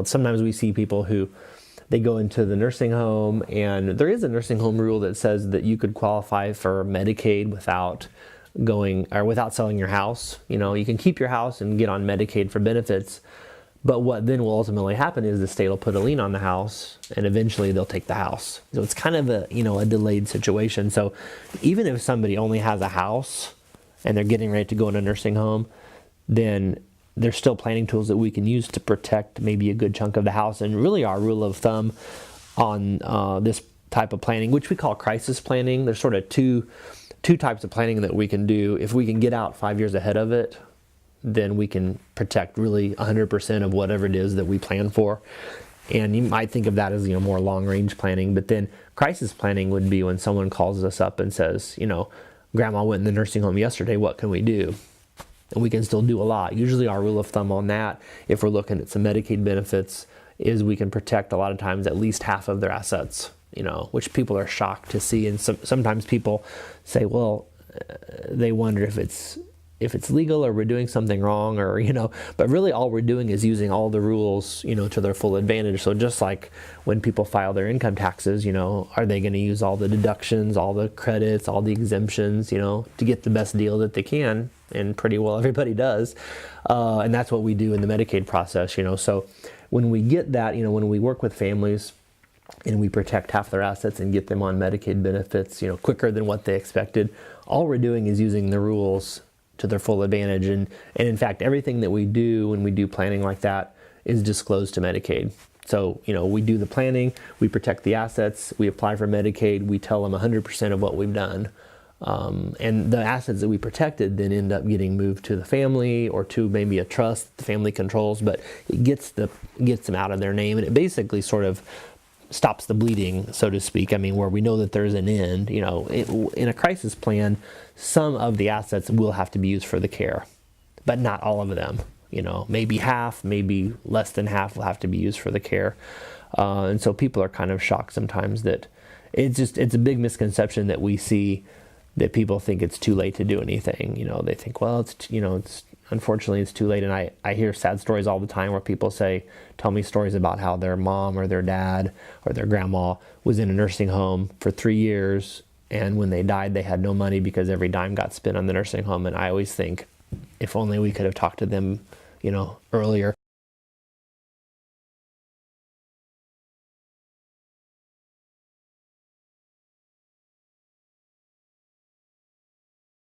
Sometimes we see people who they go into the nursing home, and there is a nursing home rule that says that you could qualify for Medicaid without selling your house. You can keep your house and get on Medicaid for benefits, but what then will ultimately happen is the state will put a lien on the house, and eventually they'll take the house. So it's kind of a delayed situation. So even if somebody only has a house and they're getting ready to go in a nursing home, then there's still planning tools that we can use to protect maybe a good chunk of the house. And really our rule of thumb on this type of planning, which we call crisis planning, there's sort of two types of planning that we can do. If we can get out 5 years ahead of it, then we can protect really 100% of whatever it is that we plan for. And you might think of that as more long-range planning. But then crisis planning would be when someone calls us up and says, Grandma went in the nursing home yesterday, what can we do? And we can still do a lot. Usually our rule of thumb on that, if we're looking at some Medicaid benefits, is we can protect a lot of times at least half of their assets, which people are shocked to see. And sometimes people say, well, they wonder if it's legal or we're doing something wrong, or but really all we're doing is using all the rules to their full advantage. So just like when people file their income taxes, are they going to use all the deductions, all the credits, all the exemptions, to get the best deal that they can? And pretty well everybody does, and that's what we do in the Medicaid process. So when we get that, when we work with families and we protect half their assets and get them on Medicaid benefits quicker than what they expected, all we're doing is using the rules to their full advantage. And in fact, everything that we do when we do planning like that is disclosed to Medicaid. So, we do the planning, we protect the assets, we apply for Medicaid, we tell them 100% of what we've done. And the assets that we protected then end up getting moved to the family or to maybe a trust the family controls, but it gets them out of their name, and it basically sort of stops the bleeding, so to speak. Where we know that there's an end. In a crisis plan, some of the assets will have to be used for the care, but not all of them. Maybe half, maybe less than half will have to be used for the care. And so people are kind of shocked sometimes that it's a big misconception that we see, that people think it's too late to do anything. They think, well, it's unfortunately it's too late. And I hear sad stories all the time where people tell me stories about how their mom or their dad or their grandma was in a nursing home for 3 years, and when they died, they had no money because every dime got spent on the nursing home. And I always think, if only we could have talked to them, earlier.